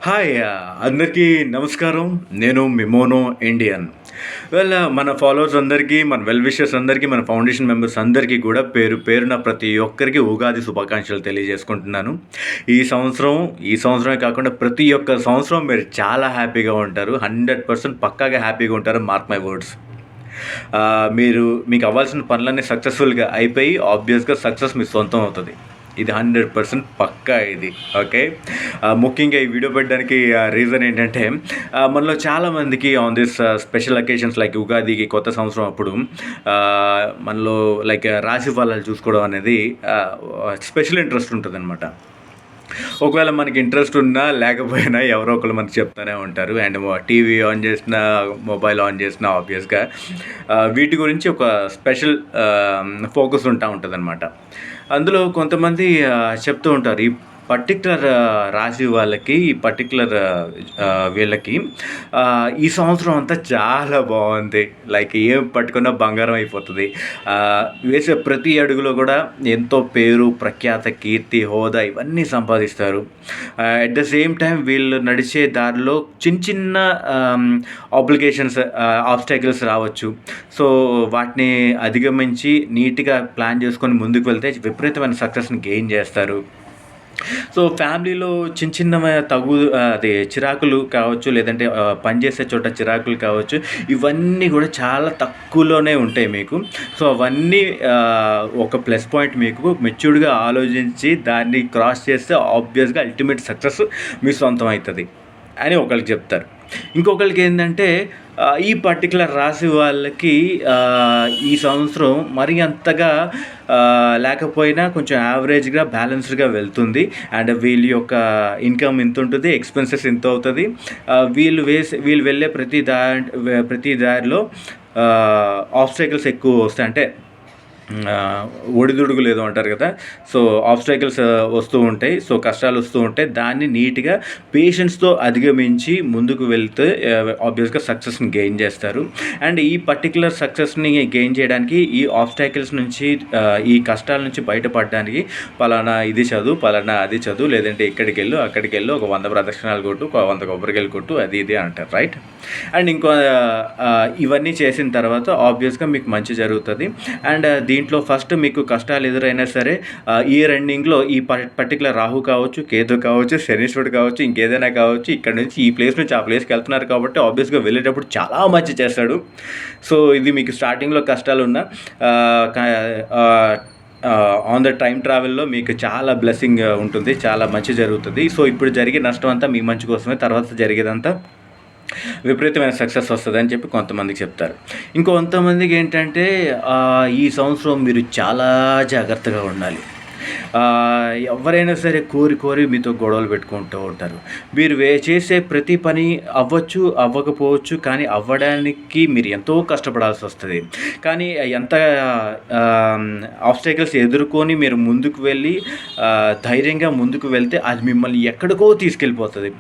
Hi అందరికీ నమస్కారం. నేను మిమోనో ఇండియన్. మన ఫాలోవర్స్ అందరికీ, మన వెల్ విషర్స్ అందరికీ, మన ఫౌండేషన్ మెంబర్స్ అందరికీ కూడా పేరు పేరున ప్రతి ఒక్కరికి ఉగాది శుభాకాంక్షలు తెలియజేసుకుంటున్నాను. ఈ సంవత్సరమే కాకుండా ప్రతి ఒక్క సంవత్సరం మీరు చాలా హ్యాపీగా ఉంటారు. 100% పక్కాగా హ్యాపీగా ఉంటారు. Mark my words. మీకు అవ్వాల్సిన పనులన్నీ సక్సెస్ఫుల్గా అయిపోయి ఆబ్వియస్గా సక్సెస్ మీ సొంతం అవుతుంది. ఇది 100% పక్కా ఇది. ఓకే. ముఖ్యంగా ఈ వీడియో పెట్టడానికి రీజన్ ఏంటంటే మనలో చాలామందికి on this special occasions like ఉగాదికి, కొత్త సంవత్సరం అప్పుడు మనలో లైక్ రాశి ఫలాలు చూసుకోవడం అనేది స్పెషల్ ఇంట్రెస్ట్ ఉంటుందన్నమాట. ఒకవేళ మనకి ఇంట్రెస్ట్ ఉన్నా లేకపోయినా ఎవరో ఒకరు మనకి చెప్తూనే ఉంటారు. అండ్ టీవీ ఆన్ చేసిన, మొబైల్ ఆన్ చేసిన ఆబ్వియస్గా వీటి గురించి ఒక స్పెషల్ ఫోకస్ ఉంటుంది అనమాట. అందులో కొంతమంది చెప్తూ ఉంటారు, ఈ పర్టిక్యులర్ రాశి వాళ్ళకి, ఈ పర్టిక్యులర్ వీళ్ళకి ఈ సంవత్సరం అంతా చాలా బాగుంది, లైక్ ఏం పట్టుకున్నా బంగారం అయిపోతుంది. వేసే ప్రతి అడుగులో కూడా ఎంతో పేరు, ప్రఖ్యాత, కీర్తి, హోదా ఇవన్నీ సంపాదిస్తారు. అట్ ద సేమ్ టైం వీళ్ళు నడిచే దారిలో చిన్న చిన్న ఆబ్స్టాకిల్స్ రావచ్చు. సో వాటిని అధిగమించి నీట్గా ప్లాన్ చేసుకొని ముందుకు వెళ్తే విపరీతమైన సక్సెస్ని గెయిన్ చేస్తారు. సో ఫ్యామిలీలో చిన్న చిన్న చిరాకులు కావచ్చు, లేదంటే పనిచేసే చోట చిరాకులు కావచ్చు, ఇవన్నీ కూడా చాలా తక్కువలోనే ఉంటాయి మీకు. సో అవన్నీ ఒక ప్లస్ పాయింట్. మీకు మెచ్యూర్డ్గా ఆలోచించి దాన్ని క్రాస్ చేస్తే ఆబ్వియస్గా అల్టిమేట్ సక్సెస్ మీ సొంతం అవుతుంది అని ఒకరికి చెప్తారు. ఇంకొకరికి ఏంటంటే ఈ పర్టికులర్ రాశి వాళ్ళకి ఈ సంవత్సరం మరి అంతగా లేకపోయినా కొంచెం యావరేజ్గా బ్యాలెన్స్డ్గా వెళ్తుంది. అండ్ వీళ్ళ యొక్క ఇన్కమ్ ఇంత ఉంటుంది, ఎక్స్పెన్సెస్ ఇంత అవుతుంది. వీళ్ళు వెళ్ళే ప్రతి దారిలో ఆబ్స్టాకిల్స్ ఎక్కువ వస్తాయి. అంటే ఒడిదుడుగులు ఏదో అంటారు కదా. సో ఆబ్స్టాకిల్స్ వస్తూ ఉంటాయి, సో కష్టాలు వస్తూ ఉంటాయి. దాన్ని నీట్గా పేషెన్స్తో అధిగమించి ముందుకు వెళ్తే ఆబ్వియస్గా సక్సెస్ని గెయిన్ చేస్తారు. అండ్ ఈ పర్టికులర్ సక్సెస్ని గెయిన్ చేయడానికి, ఈ ఆబ్స్టాకిల్స్ నుంచి, ఈ కష్టాల నుంచి బయటపడడానికి పలానా ఇది చదువు, పలానా అది చదువు, లేదంటే ఇక్కడికి వెళ్ళు, అక్కడికి వెళ్ళు, ఒక 100 ప్రదక్షిణాలు కొట్టు, 100 కొబ్బరికాయలు కొట్టు, అది ఇది అంటారు, రైట్. అండ్ ఇవన్నీ చేసిన తర్వాత ఆబ్వియస్గా మీకు మంచి జరుగుతుంది. అండ్ దీంట్లో ఫస్ట్ మీకు కష్టాలు ఎదురైనా సరే ఇయర్ ఎండింగ్లో ఈ పర్టికులర్ రాహు కావచ్చు, కేతు కావచ్చు, శనీశ్వరుడు కావచ్చు, ఇంకేదైనా కావచ్చు, ఇక్కడ నుంచి ఈ ప్లేస్ నుంచి ఆ ప్లేస్కి వెళ్తున్నారు కాబట్టి ఆబ్వియస్గా వెళ్ళేటప్పుడు చాలా మంచి చేస్తాడు. సో ఇది మీకు స్టార్టింగ్లో కష్టాలు ఉన్నా ఆన్ ద టైం ట్రావెల్లో మీకు చాలా బ్లెస్సింగ్ ఉంటుంది, చాలా మంచి జరుగుతుంది. సో ఇప్పుడు జరిగే నష్టం అంతా మీ మంచి కోసమే, తర్వాత జరిగేదంతా విపరీతమైన సక్సెస్ వస్తుంది అని చెప్పి కొంతమందికి చెప్తారు. ఇంకొంతమందికి ఏంటంటే ఈ సంవత్సరం మీరు చాలా జాగ్రత్తగా ఉండాలి. ఎవరైనా సరే కోరి మీతో గొడవలు పెట్టుకుంటూ ఉంటారు. మీరు చేసే ప్రతి పని అవ్వచ్చు, అవ్వకపోవచ్చు, కానీ అవ్వడానికి మీరు ఎంతో కష్టపడాల్సి వస్తుంది. కానీ ఎంత ఆబ్స్టాకిల్స్ ఎదుర్కొని మీరు ముందుకు వెళ్ళి ధైర్యంగా ముందుకు వెళ్తే అది మిమ్మల్ని ఎక్కడికో తీసుకెళ్ళిపోతుంది.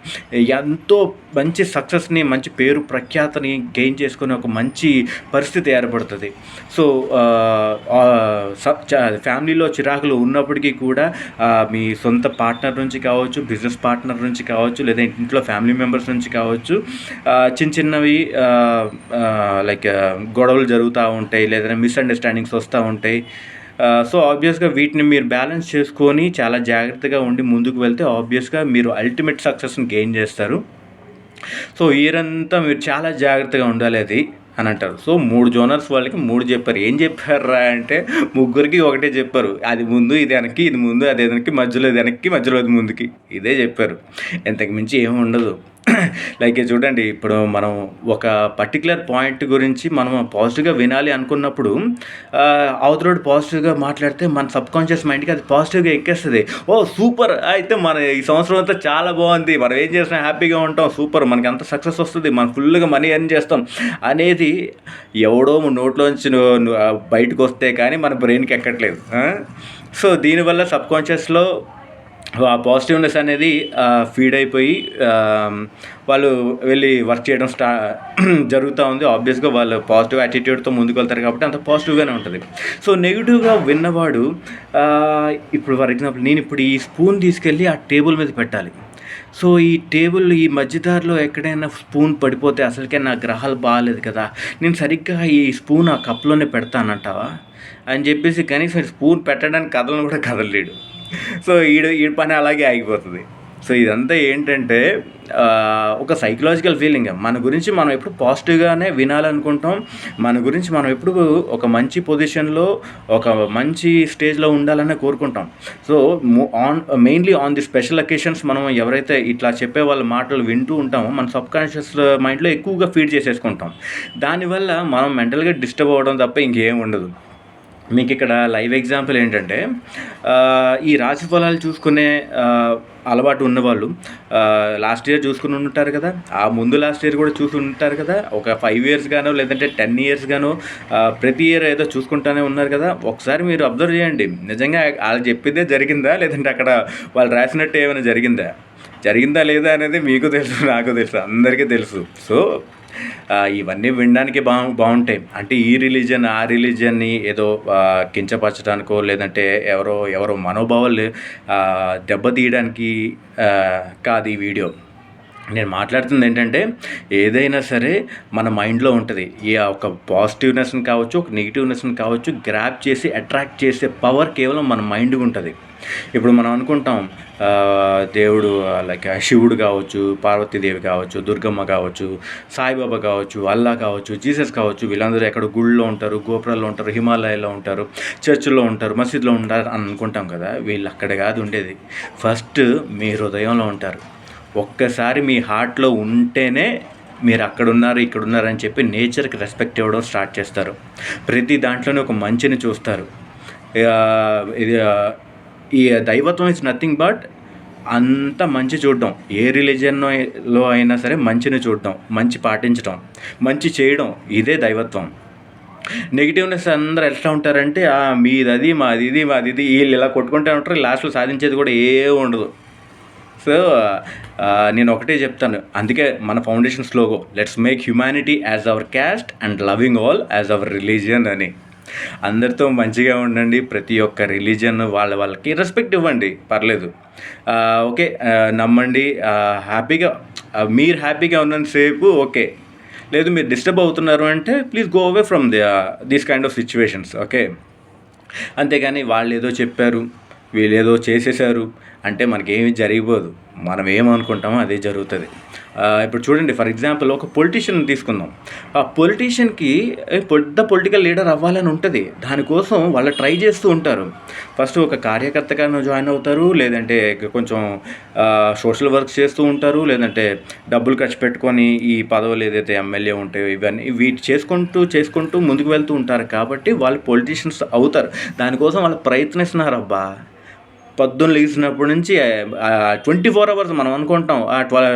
ఎంతో మంచి సక్సెస్ని, మంచి పేరు ప్రఖ్యాతని గెయిన్ చేసుకునే ఒక మంచి పరిస్థితి ఏర్పడుతుంది. సో ఫ్యామిలీలో చిరాకులు ఉన్నప్పటికీ కూడా మీ సొంత పార్ట్నర్ నుంచి కావచ్చు, బిజినెస్ పార్ట్నర్ నుంచి కావచ్చు, లేదా ఇంట్లో ఫ్యామిలీ మెంబర్స్ నుంచి కావచ్చు, చిన్నవి లైక్ గొడవలు జరుగుతూ ఉంటాయి, లేదా మిస్అండర్స్టాండింగ్స్ వస్తూ ఉంటాయి. సో ఆబ్వియస్గా వీటిని మీరు బ్యాలెన్స్ చేసుకొని చాలా జాగ్రత్తగా ఉండి ముందుకు వెళ్తే ఆబ్వియస్గా మీరు అల్టిమేట్ సక్సెస్ని గెయిన్ చేస్తారు. సో ఇయర్ అంతా మీరు చాలా జాగ్రత్తగా ఉండాలి అది అని అంటారు. సో 3 జోనర్స్ వాళ్ళకి 3 చెప్పారు. ఏం చెప్పారా అంటే ముగ్గురికి ఒకటే చెప్పారు, అది ముందు ఇది వెనక్కి, ఇది ముందు అది వెనక్కి, మధ్యలో ఇది వెనక్కి, మధ్యలో అది ముందుకి, ఇదే చెప్పారు. ఇంతకు మించి ఏమి ఉండదు. లైక్ చూడండి, ఇప్పుడు మనం ఒక పర్టికులర్ పాయింట్ గురించి మనం పాజిటివ్గా వినాలి అనుకున్నప్పుడు అవతలోడు పాజిటివ్గా మాట్లాడితే మన సబ్కాన్షియస్ మైండ్కి అది పాజిటివ్గా ఎక్కేస్తుంది. ఓ సూపర్, అయితే మన ఈ సంవత్సరం అంతా చాలా బాగుంది, మనం ఏం చేసినా హ్యాపీగా ఉంటాం, సూపర్, మనకి అంత సక్సెస్ వస్తుంది, మనం ఫుల్గా మనీ ఎర్న్ చేస్తాం అనేది ఎవడో నోట్లోంచి బయటకు వస్తే కానీ మన బ్రెయిన్కి ఎక్కట్లేదు. సో దీనివల్ల సబ్కాన్షియస్లో ఆ పాజిటివ్నెస్ అనేది ఫీడ్ అయిపోయి వాళ్ళు వెళ్ళి వర్క్ చేయడం జరుగుతూ ఉంది. ఆబ్వియస్గా వాళ్ళు పాజిటివ్ యాటిట్యూడ్తో ముందుకు వెళ్తారు కాబట్టి అంత పాజిటివ్గానే ఉంటుంది. సో నెగిటివ్గా విన్నవాడు ఇప్పుడు ఫర్ ఎగ్జాంపుల్ నేను ఇప్పుడు ఈ స్పూన్ తీసుకెళ్ళి ఆ టేబుల్ మీద పెట్టాలి. సో ఈ టేబుల్ ఈ మధ్యదారిలో ఎక్కడైనా స్పూన్ పడిపోతే అసలుకే నా గ్రహాలు బాగాలేదు కదా, నేను సరిగ్గా ఈ స్పూన్ ఆ కప్లోనే పెడతానంటావా అని చెప్పేసి కనీసం స్పూన్ పెట్టడానికి కదలను కూడా కదలలేడు. సో ఈడి పని అలాగే ఆగిపోతుంది. సో ఇదంతా ఏంటంటే ఒక సైకలాజికల్ ఫీలింగ్. మన గురించి మనం ఎప్పుడు పాజిటివ్గానే వినాలనుకుంటాం. మన గురించి మనం ఎప్పుడు ఒక మంచి పొజిషన్లో ఒక మంచి స్టేజ్లో ఉండాలనే కోరుకుంటాం. So mainly on the special occasions మనం ఎవరైతే ఇట్లా చెప్పే వాళ్ళ మాటలు వింటూ ఉంటామో మన సబ్కాన్షియస్ మైండ్లో ఎక్కువగా ఫీడ్ చేసేసుకుంటాం. దానివల్ల మనం మెంటల్గా డిస్టర్బ్ అవ్వడం తప్ప ఇంకేం ఉండదు. మీకు ఇక్కడ లైవ్ ఎగ్జాంపుల్ ఏంటంటే ఈ రాశి ఫలాలు చూసుకునే అలవాటు ఉన్నవాళ్ళు లాస్ట్ ఇయర్ చూసుకుని ఉంటారు కదా, ఆ ముందు లాస్ట్ ఇయర్ కూడా చూసి ఉంటారు కదా, ఒక 5 years గానో లేదంటే 10 years గానో ప్రతి ఇయర్ ఏదో చూసుకుంటానే ఉన్నారు కదా. ఒకసారి మీరు అబ్జర్వ్ చేయండి, నిజంగా వాళ్ళు చెప్పిందే జరిగిందా లేదంటే అక్కడ వాళ్ళు రాసినట్టు ఏమైనా జరిగిందా లేదా అనేది మీకు తెలుసు, నాకు తెలుసు, అందరికీ తెలుసు. సో ఇవన్నీ వినడానికి బాగుంటాయి. అంటే ఈ రిలీజన్ ఆ రిలీజన్ని ఏదో కించపరచడానికో లేదంటే ఎవరో మనోభావాలు దెబ్బతీయడానికి కాదు ఈ వీడియో. నేను మాట్లాడుతుంది ఏంటంటే ఏదైనా సరే మన మైండ్లో ఉంటుంది. ఒక పాజిటివ్నెస్ని కావచ్చు, ఒక నెగిటివ్నెస్ని కావచ్చు, గ్రాప్ చేసి అట్రాక్ట్ చేసే పవర్ కేవలం మన మైండ్కి ఉంటుంది. ఇప్పుడు మనం అనుకుంటాం దేవుడు లైక్ శివుడు కావచ్చు, పార్వతీదేవి కావచ్చు, దుర్గమ్మ కావచ్చు, సాయిబాబా కావచ్చు, అల్లా కావచ్చు, జీసస్ కావచ్చు, వీళ్ళందరూ ఎక్కడ గుళ్ళో ఉంటారు, గోపురాల్లో ఉంటారు, హిమాలయాల్లో ఉంటారు, చర్చిల్లో ఉంటారు, మసీద్లో ఉంటారు అని అనుకుంటాం కదా. వీళ్ళు అక్కడ కాదు ఉండేది, ఫస్ట్ మీ హృదయంలో ఉంటారు. ఒక్కసారి మీ హార్ట్లో ఉంటేనే మీరు అక్కడున్నారు ఇక్కడున్నారు అని చెప్పి నేచర్కి రెస్పెక్ట్ ఇవ్వడం స్టార్ట్ చేస్తారు. ప్రతి దాంట్లోనే ఒక మంచిని చూస్తారు. ఇది ఈ దైవత్వం ఇస్ నథింగ్ బట్ అంత మంచి చూడడం. ఏ రిలీజన్లో అయినా సరే మంచిని చూడడం, మంచి పాటించడం, మంచి చేయడం, ఇదే దైవత్వం. నెగిటివ్నెస్ అందరూ ఎట్లా ఉంటారంటే మీది మాది ఇది వీళ్ళు ఇలా కొట్టుకుంటూ ఉంటారు, లాస్ట్లో సాధించేది కూడా ఏం ఉండదు. సో నేను ఒకటే చెప్తాను, అందుకే మన foundation slogan let's make humanity as our caste and loving all as our religion అని. అందరితో మంచిగా ఉండండి. ప్రతి ఒక్క రిలీజియన్ వాళ్ళకి రెస్పెక్ట్ ఇవ్వండి, పర్లేదు. ఓకే, నమ్మండి, హ్యాపీగా మీరు హ్యాపీగా ఉన్నంతసేపు ఓకే. లేదు మీరు డిస్టర్బ్ అవుతున్నారు అంటే please go away from these kind of situations. Okay, అంతేగాని వాళ్ళు ఏదో చెప్పారు, వీళ్ళు ఏదో చేసేసారు అంటే మనకేమి జరిగిపోదు. మనం ఏమనుకుంటామో అదే జరుగుతుంది. ఇప్పుడు చూడండి, ఫర్ ఎగ్జాంపుల్ ఒక పొలిటీషియన్ తీసుకుందాం. ఆ పొలిటీషియన్కి పెద్ద పొలిటికల్ లీడర్ అవ్వాలని ఉంటుంది. దానికోసం వాళ్ళు ట్రై చేస్తూ ఉంటారు. ఫస్ట్ ఒక కార్యకర్తగా జాయిన్ అవుతారు, లేదంటే కొంచెం సోషల్ వర్క్స్ చేస్తూ ఉంటారు, లేదంటే డబ్బులు ఖర్చు పెట్టుకొని ఈ పదవులు ఏదైతే ఎమ్మెల్యే ఉంటాయో ఇవన్నీ వీటి చేసుకుంటూ ముందుకు వెళ్తూ ఉంటారు. కాబట్టి వాళ్ళు పొలిటీషియన్స్ అవుతారు. దానికోసం వాళ్ళు ప్రయత్నిస్తున్నారు. అబ్బా, పొద్దున్న లేచినప్పటి నుంచి 24 hours మనం అనుకుంటాం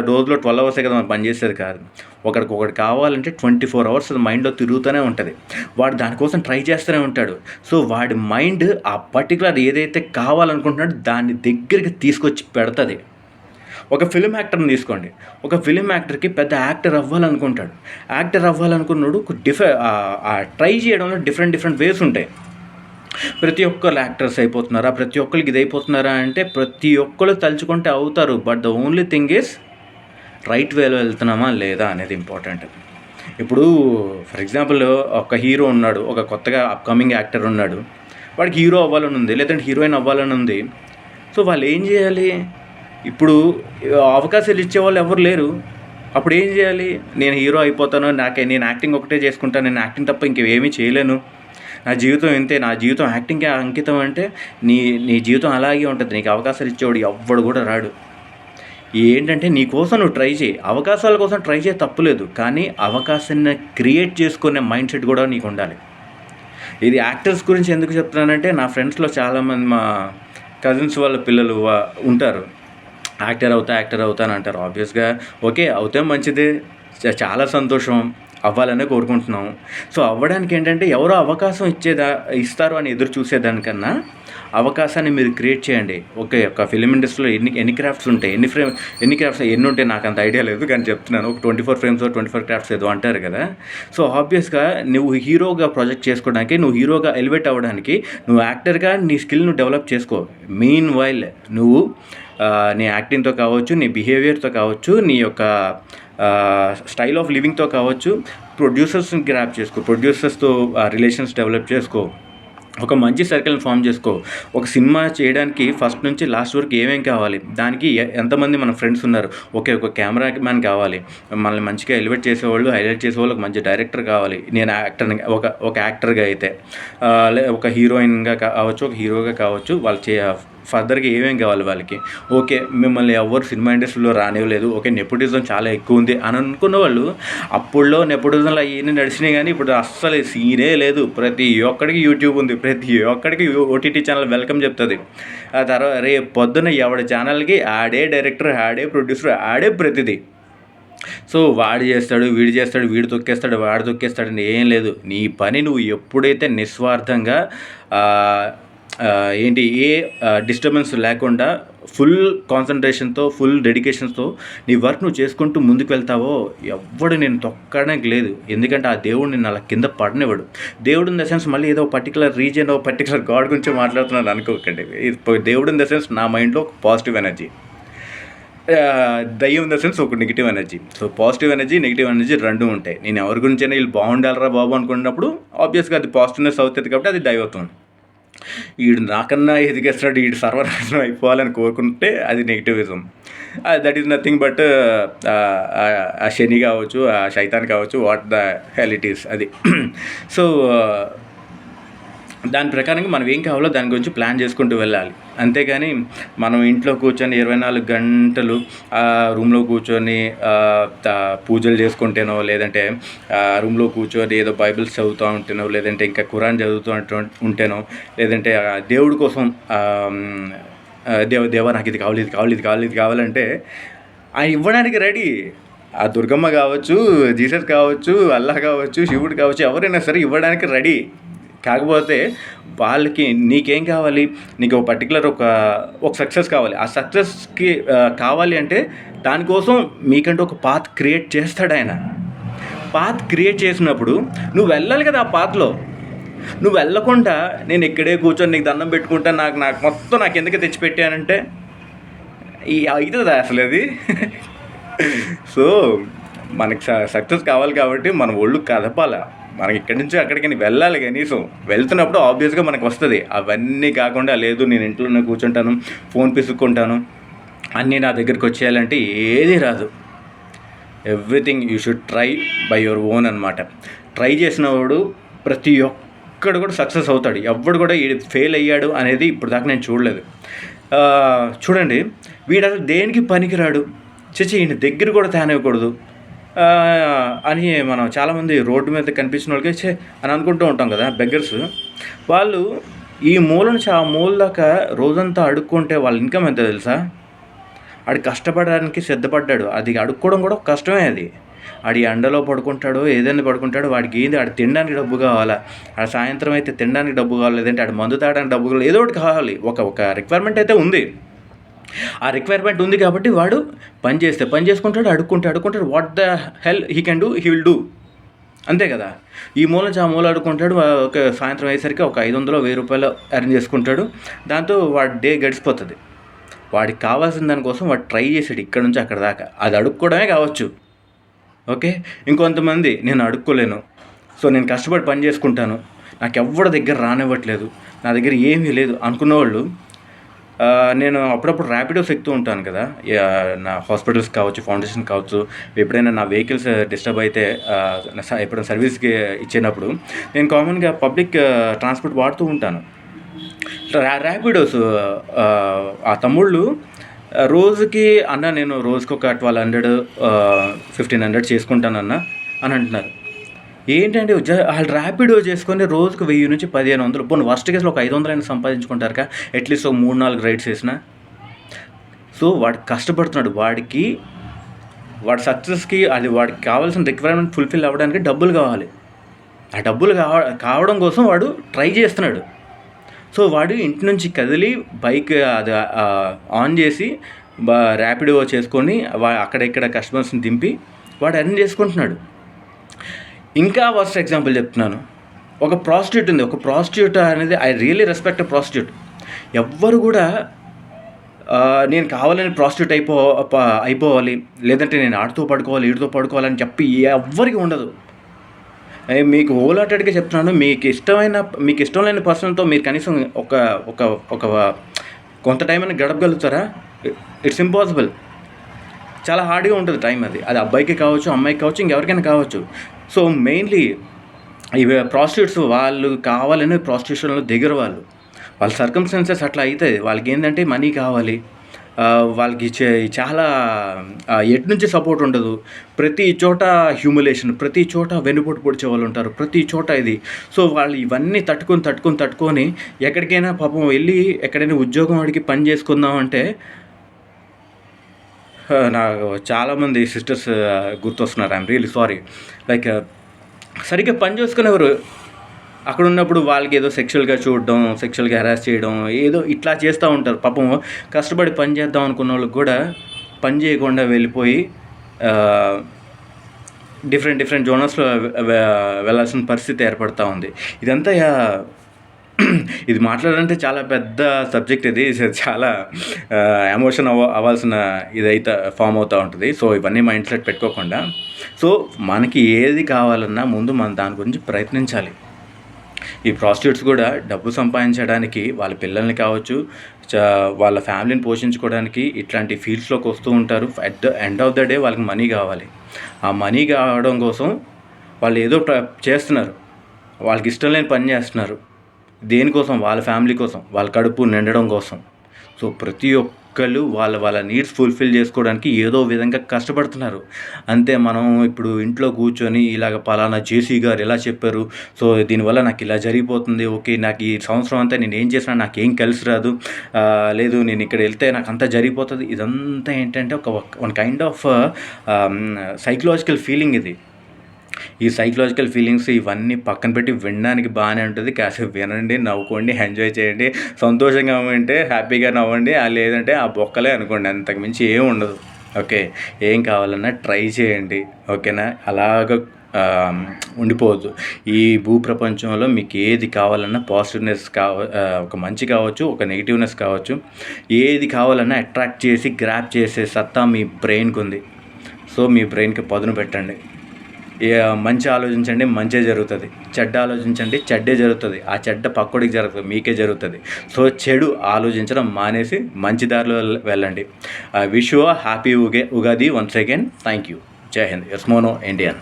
రోజులో 12 hours కదా మనం పనిచేసేది కాదు. ఒకటి కావాలంటే 24 hours మైండ్లో తిరుగుతూనే ఉంటుంది. వాడు దానికోసం ట్రై చేస్తూనే ఉంటాడు. సో వాడి మైండ్ ఆ పర్టికులర్ ఏదైతే కావాలనుకుంటున్నాడో దాన్ని దగ్గరికి తీసుకొచ్చి పెడుతుంది. ఒక ఫిలిం యాక్టర్ని తీసుకోండి. ఒక ఫిలిం యాక్టర్కి పెద్ద యాక్టర్ అవ్వాలనుకుంటాడు. యాక్టర్ అవ్వాలనుకున్నాడు ట్రై చేయడంలో డిఫరెంట్ వేస్ ఉంటాయి. ప్రతి ఒక్కరు యాక్టర్స్ అయిపోతున్నారా, ప్రతి ఒక్కరికి ఇది అయిపోతున్నారా అంటే ప్రతి ఒక్కరు తలుచుకుంటే అవుతారు. But the only thing is right వేలో వెళ్తున్నామా లేదా అనేది ఇంపార్టెంట్. ఇప్పుడు ఫర్ ఎగ్జాంపుల్ ఒక హీరో ఉన్నాడు, ఒక కొత్తగా అప్కమింగ్ యాక్టర్ ఉన్నాడు, వాడికి హీరో అవ్వాలని ఉంది, లేదంటే హీరోయిన్ అవ్వాలని ఉంది. సో వాళ్ళు ఏం చేయాలి? ఇప్పుడు అవకాశాలు ఇచ్చేవాళ్ళు ఎవరు లేరు. అప్పుడు ఏం చేయాలి? నేను హీరో అయిపోతాను, నేను యాక్టింగ్ ఒకటే చేసుకుంటాను, నేను యాక్టింగ్ తప్ప ఇంకేమీ చేయలేను, నా జీవితం ఇంతే, నా జీవితం యాక్టింగ్కే అంకితం అంటే నీ జీవితం అలాగే ఉంటుంది. నీకు అవకాశాలు ఇచ్చేవాడు ఎవ్వడు కూడా రాడు. ఏంటంటే నీ కోసం నువ్వు ట్రై చేయి, అవకాశాల కోసం ట్రై చేయి, తప్పులేదు. కానీ అవకాశాన్ని క్రియేట్ చేసుకునే మైండ్ సెట్ కూడా నీకు ఉండాలి. ఇది యాక్టర్స్ గురించి ఎందుకు చెప్తున్నానంటే నా ఫ్రెండ్స్లో చాలామంది మా కజిన్స్ వాళ్ళ పిల్లలు ఉంటారు, యాక్టర్ అవుతా అని అంటారు. ఆబ్వియస్గా ఓకే, అవుతే మంచిదే, చాలా సంతోషం, అవ్వాలనే కోరుకుంటున్నాం. సో అవ్వడానికి ఏంటంటే ఎవరో అవకాశం ఇస్తారు అని ఎదురు చూసేదానికన్నా అవకాశాన్ని మీరు క్రియేట్ చేయండి. ఓకే, ఒక ఫిలిం ఇండస్ట్రీలో ఎన్ని క్రాఫ్ట్స్ ఉంటాయి, ఎన్ని క్రాఫ్ట్స్ ఎన్ని ఉంటాయి నాకు అంత ఐడియా లేదు, కానీ చెప్తున్నాను. ఒక 24 frames 24 crafts ఏదో అంటారు కదా. సో ఆబ్వియస్గా నువ్వు హీరోగా ప్రాజెక్ట్ చేసుకోవడానికి, నువ్వు హీరోగా ఎలివేట్ అవ్వడానికి, నువ్వు యాక్టర్గా నీ స్కిల్ నువ్వు డెవలప్ చేసుకో. మీన్ వైల్ నువ్వు నీ యాక్టింగ్తో కావచ్చు, నీ బిహేవియర్తో కావచ్చు, నీ యొక్క స్టైల్ ఆఫ్ లివింగ్తో కావచ్చు, ప్రొడ్యూసర్స్ని గ్రాప్ చేసుకో, ప్రొడ్యూసర్స్తో రిలేషన్స్ డెవలప్ చేసుకో, ఒక మంచి సర్కిల్ని ఫామ్ చేసుకో. ఒక సినిమా చేయడానికి ఫస్ట్ నుంచి లాస్ట్ వరకు ఏమేం కావాలి, దానికి ఎంతమంది మన ఫ్రెండ్స్ ఉన్నారు, ఒక కెమెరా మ్యాన్ కావాలి, మనల్ని మంచిగా ఎలివేట్ చేసేవాళ్ళు, హైలైట్ చేసేవాళ్ళు, ఒక మంచి డైరెక్టర్ కావాలి, నేను యాక్టర్ని ఒక యాక్టర్గా అయితే, ఒక హీరోయిన్గా కావచ్చు, ఒక హీరోగా కావచ్చు, వాళ్ళు ఫర్దర్గా ఏమేం కావాలి వాళ్ళకి. ఓకే, మిమ్మల్ని ఎవరు సినిమా ఇండస్ట్రీలో రానివ్వలేదు, ఓకే నెపోటిజం చాలా ఎక్కువ ఉంది అని అనుకున్న వాళ్ళు, అప్పుడులో నెపోటిజంలో అవన్నీ నడిచినాయి, కానీ ఇప్పుడు అస్సలు సీనే లేదు. ప్రతి ఒక్కడికి యూట్యూబ్ ఉంది, ప్రతి ఒక్కడికి ఓటీటీ ఛానల్ వెల్కమ్ చెప్తుంది. ఆ తర్వాత రేపు పొద్దున్న ఎవడి ఛానల్కి ఆడే డైరెక్టర్, ఆడే ప్రొడ్యూసర్, ఆడే ప్రతిదీ. సో వాడు చేస్తాడు, వీడు చేస్తాడు, వీడు తొక్కేస్తాడు, వాడు తొక్కేస్తాడు అని ఏం లేదు. నీ పని నువ్వు ఎప్పుడైతే నిస్వార్థంగా ఏ డిస్టర్బెన్స్ లేకుండా ఫుల్ కాన్సన్ట్రేషన్తో, ఫుల్ డెడికేషన్తో నీ వర్క్ నువ్వు చేసుకుంటూ ముందుకు వెళ్తావో ఎవ్వడు నేను తొక్కడానికి లేదు. ఎందుకంటే ఆ దేవుడు నిన్ను అలా కింద పడనివ్వడు. దేవుడు ఇన్ ద సెన్స్ మళ్ళీ ఏదో పర్టికులర్ రీజియన్, పర్టికులర్ గాడ్ గురించి మాట్లాడుతున్నాను అనుకోకండి. దేవుడు ఇన్ ద సెన్స్ నా మైండ్లో ఒక పాజిటివ్ ఎనర్జీ, దయ్యం ఇన్ ద సెన్స్ ఒక negative energy. So positive energy, negative energy రెండు ఉంటాయి. నేను ఎవరి గురించైనా వీళ్ళు బాగుండాలరా బాబు అనుకున్నప్పుడు ఆబ్వియస్గా అది పాజిటివ్నెస్ అవుతుంది, కాబట్టి అది దైవత్వం. వీడు నాకన్నా ఎదిగేస్తాడు, వీడు సర్వనాశనం అయిపోవాలని కోరుకుంటే అది negativism. That is nothing but ఆ శని కావచ్చు, ఆ శైతాన్ కావచ్చు, what the hell it is అది. సో దాని ప్రకారంగా మనం ఏం కావాలో దాని గురించి ప్లాన్ చేసుకుంటూ వెళ్ళాలి. అంతేగాని మనం ఇంట్లో కూర్చొని 24 గంటలు రూమ్లో కూర్చొని పూజలు చేసుకుంటేనో, లేదంటే రూమ్లో కూర్చొని ఏదో బైబిల్స్ చదువుతూ ఉంటేనో, లేదంటే ఇంకా ఖురాన్ చదువుతూ ఉంటేనో, లేదంటే దేవుడి కోసం దేవా నాకు ఇది కావాలి, ఇది కావాలి, ఇది కావాలి, ఇది కావాలంటే ఆయన ఇవ్వడానికి రెడీ. ఆ దుర్గమ్మ కావచ్చు, జీసస్ కావచ్చు, అల్లాహ్ కావచ్చు, శివుడు కావచ్చు, ఎవరైనా సరే ఇవ్వడానికి రెడీ. కాకపోతే వాళ్ళకి నీకేం కావాలి, నీకు ఒక పర్టికులర్ ఒక సక్సెస్ కావాలి. ఆ సక్సెస్కి కావాలి అంటే దానికోసం మీకంటూ ఒక పాత్ క్రియేట్ చేస్తాడు ఆయన. పాత్ క్రియేట్ చేసినప్పుడు నువ్వు వెళ్ళాలి కదా ఆ పాత్లో. నువ్వు వెళ్ళకుండా నేను ఇక్కడే కూర్చొని నీకు దండం పెట్టుకుంటా, నాకు మొత్తం నాకు ఎందుకు తెచ్చిపెట్టానంటే అవుతుందా అసలు అది? సో మనకి సక్సెస్ కావాలి కాబట్టి మన ఒళ్ళు కదపాల. మనకి ఇక్కడి నుంచి అక్కడికి వెళ్ళాలి. కనీసం వెళ్తున్నప్పుడు ఆబ్వియస్గా మనకు వస్తుంది. అవన్నీ కాకుండా లేదు నేను ఇంట్లోనే కూర్చుంటాను, ఫోన్ పిసుక్కుంటాను, అన్నీ నా దగ్గరికి వచ్చేయాలంటే ఏది రాదు. Everything you should try by your own అనమాట. ట్రై చేసినవాడు ప్రతి ఒక్కడు కూడా సక్సెస్ అవుతాడు. ఎవడు కూడా ఫెయిల్ అయ్యాడు అనేది ఇప్పుడు దాకా నేను చూడలేదు. చూడండి, వీడు అసలు దేనికి పనికిరాడు, ఈయన దగ్గర కూడా తేనివ్వకూడదు అని మనం చాలామంది రోడ్డు మీద కనిపించిన వాళ్ళకి అని అనుకుంటూ ఉంటాం కదా, బెగ్గర్స్. వాళ్ళు ఈ మూల నుంచి ఆ మూల దాకా రోజంతా అడుక్కుంటే వాళ్ళ ఇన్కమ్ ఎంత తెలుసా? ఆడు కష్టపడడానికి సిద్ధపడ్డాడు. అది అడుక్కోవడం కూడా కష్టమే. అది ఆడి ఎండలో పడుకుంటాడు, ఏదైనా పడుకుంటాడు, వాడికి ఏంది ఆడు తినడానికి డబ్బు కావాలా, ఆడ సాయంత్రం అయితే తినడానికి డబ్బు కావాలి, లేదంటే ఆడు మందు తాగడానికి డబ్బు కావాలి, ఏదో ఒకటి కావాలి. ఒక రిక్వైర్మెంట్ అయితే ఉంది. ఆ రిక్వైర్మెంట్ ఉంది కాబట్టి వాడు పని చేసుకుంటాడు, అడుక్కుంటాడు. What the hell he can do, he will do. అంతే కదా. ఈ మూల నుంచి ఆ మూల అడుక్కుంటాడు. ఒక సాయంత్రం అయ్యేసరికి ఒక 500-1000 రూపాయలు అరేంజ్ చేసుకుంటాడు. దాంతో వాడి డే గడిచిపోతుంది. వాడికి కావాల్సిన దానికోసం వాడు ట్రై చేసాడు ఇక్కడ నుంచి అక్కడ దాకా. అది అడుక్కోవడమే కావచ్చు. ఓకే, ఇంకొంతమంది నేను అడుక్కోలేను, సో నేను కష్టపడి పని చేసుకుంటాను, నాకు ఎవరి దగ్గర రానివ్వట్లేదు, నా దగ్గర ఏమీ లేదు అనుకున్న వాళ్ళు, నేను అప్పుడప్పుడు ర్యాపిడోస్ ఎక్కుతూ ఉంటాను కదా, నా హాస్పిటల్స్ కావచ్చు, ఫౌండేషన్ కావచ్చు, ఎప్పుడైనా నా వెహికల్స్ డిస్టర్బ్ అయితే ఎప్పుడైనా సర్వీస్కి ఇచ్చినప్పుడు నేను కామన్గా పబ్లిక్ ట్రాన్స్పోర్ట్ వాడుతూ ఉంటాను. ర్యాపిడోస్ ఆ తమ్ముళ్ళు రోజుకి అన్న నేను రోజుకి ఒక 1200-1500 చేసుకుంటానన్న అని అంటున్నారు. ఏంటంటే వాళ్ళు ర్యాపిడో చేసుకొని రోజుకు 1000-1500, పోనీ వర్స్ట్ కేసులో ఒక 500 అయినా సంపాదించుకుంటారుగా, అట్లీస్ట్ 3-4 రైడ్స్ వేసిన. సో వాడు కష్టపడుతున్నాడు, వాడి సక్సెస్కి అది వాడికి కావాల్సిన రిక్వైర్మెంట్ ఫుల్ఫిల్ అవ్వడానికి డబ్బులు కావాలి. ఆ డబ్బులు కావడం కోసం వాడు ట్రై చేస్తున్నాడు. సో వాడు ఇంటి నుంచి కదిలి బైక్ అది ఆన్ చేసి ర్యాపిడో చేసుకొని అక్కడెక్కడ కస్టమర్స్ని దింపి వాడు అరేంజ్ చేసుకుంటున్నాడు. ఇంకా వర్స్ట్ ఎగ్జాంపుల్ చెప్తున్నాను. ఒక ప్రాస్టిట్యూట్ ఉంది. ఒక ప్రాస్టిట్యూట్ అనేది ఐ రియల్లీ రెస్పెక్ట్ ప్రాస్టిట్యూట్. ఎవ్వరు కూడా నేను కావాలని ప్రాస్టిట్యూట్ అయిపోవాలి, లేదంటే నేను ఆడితో పడుకోవాలి, ఈడితో పడుకోవాలని చెప్పి ఎవ్వరికి ఉండదు. మీకు హోల్ హార్టెడ్గా చెప్తున్నాను, మీకు ఇష్టం లేని పర్సన్తో మీరు కనీసం ఒక ఒక ఒక కొంత టైం అని గడపగలుగుతారా? It's impossible. చాలా హార్డ్గా ఉంటుంది టైం. అది అబ్బాయికి కావచ్చు, అమ్మాయికి కావచ్చు, ఇంకెవరికైనా కావచ్చు. సో మెయిన్లీ ఇవి ప్రాస్టిట్యూట్స్ వాళ్ళు కావాలని ప్రాస్టిట్యూషన్లో దిగరు. వాళ్ళ సర్కమ్స్టాన్సెస్ అట్లా అవుతుంది. వాళ్ళకి ఏంటంటే మనీ కావాలి, వాళ్ళకి చాలా ఎటు నుంచి సపోర్ట్ ఉండదు. ప్రతి చోట హ్యూమిలేషన్, ప్రతి చోట వెన్నుపోటు పొడిచే వాళ్ళు ఉంటారు, ప్రతి చోట ఇది. సో వాళ్ళు ఇవన్నీ తట్టుకొని ఎక్కడికైనా పాపం వెళ్ళి ఎక్కడైనా ఉద్యోగం అడిగి పని చేసుకుందాం అంటే నాకు చాలామంది సిస్టర్స్ గుర్తొస్తున్నారు. I'm really sorry. లైక్ సరిగ్గా పని చేసుకునేవారు, అక్కడ ఉన్నప్పుడు వాళ్ళకి ఏదో సెక్షువల్గా చూడడం, సెక్షువల్గా హెరాస్ చేయడం, ఏదో ఇట్లా చేస్తూ ఉంటారు. పాపం కష్టపడి పని చేద్దాం అనుకున్న వాళ్ళకి కూడా పని చేయకుండా వెళ్ళిపోయి డిఫరెంట్ జోనర్స్లో వెళ్ళాల్సిన పరిస్థితి ఏర్పడుతూ ఉంది. ఇదంతా ఇది మాట్లాడాలంటే చాలా పెద్ద సబ్జెక్ట్. ఇది చాలా ఎమోషన్ అవ్వాల్సిన ఇదైతే ఫామ్ అవుతూ ఉంటుంది. సో ఇవన్నీ మైండ్ సెట్ పెట్టుకోకుండా, సో మనకి ఏది కావాలన్నా ముందు మనం దాని గురించి ప్రయత్నించాలి. ఈ ప్రాస్టిట్యూట్స్ కూడా డబ్బు సంపాదించడానికి, వాళ్ళ పిల్లల్ని కావచ్చు, వాళ్ళ ఫ్యామిలీని పోషించుకోవడానికి ఇట్లాంటి ఫీల్డ్స్లోకి వస్తూ ఉంటారు. At the end of the day వాళ్ళకి మనీ కావాలి. ఆ మనీ కావడం కోసం వాళ్ళు ఏదో చేస్తున్నారు, వాళ్ళకి ఇష్టం లేని పని చేస్తున్నారు. దేనికోసం? వాళ్ళ ఫ్యామిలీ కోసం, వాళ్ళ కడుపు నిండడం కోసం. సో ప్రతి ఒక్కళ్ళు వాళ్ళ నీడ్స్ ఫుల్ఫిల్ చేసుకోవడానికి ఏదో విధంగా కష్టపడుతున్నారు. అంతే. మనం ఇప్పుడు ఇంట్లో కూర్చొని ఇలాగ పలానా జేసీ గారు ఇలా చెప్పారు, సో దీనివల్ల నాకు ఇలా జరిగిపోతుంది, ఓకే నాకు ఈ సంవత్సరం అంతా నేను ఏం చేసినా నాకేం కలిసి రాదు, లేదు నేను ఇక్కడ వెళ్తే నాకు అంతా జరిగిపోతుంది. ఇదంతా ఏంటంటే one kind of psychological feeling ఇది. ఈ సైకలాజికల్ ఫీలింగ్స్ ఇవన్నీ పక్కన పెట్టి వినడానికి బాగానే ఉంటుంది. కాసేపు వినండి, నవ్వుకోండి, ఎంజాయ్ చేయండి, సంతోషంగా ఉంటే హ్యాపీగా నవ్వండి, లేదంటే ఆ బొక్కలే అనుకోండి, అంతకుమించి ఏం ఉండదు. ఓకే, ఏం కావాలన్నా ట్రై చేయండి. ఓకేనా? అలాగ ఉండిపోవద్దు. ఈ భూప్రపంచంలో మీకు ఏది కావాలన్నా పాజిటివ్నెస్ ఒక మంచి కావచ్చు, ఒక నెగిటివ్నెస్ కావచ్చు, ఏది కావాలన్నా అట్రాక్ట్ చేసి గ్రాప్ చేసే సత్తా మీ బ్రెయిన్కి ఉంది. సో మీ బ్రెయిన్కి పదును పెట్టండి. మంచి ఆలోచించండి, మంచే జరుగుతుంది. చెడ్డ ఆలోచించండి, చెడ్డే జరుగుతుంది. ఆ చెడ్డ పక్కోడికి జరుగుతుంది, మీకే జరుగుతుంది. సో చెడు ఆలోచించడం మానేసి మంచి దారిలో వెళ్ళండి. Wish you happy Ugadi once again. Thank you. జై హింద్. Yes mono Indian.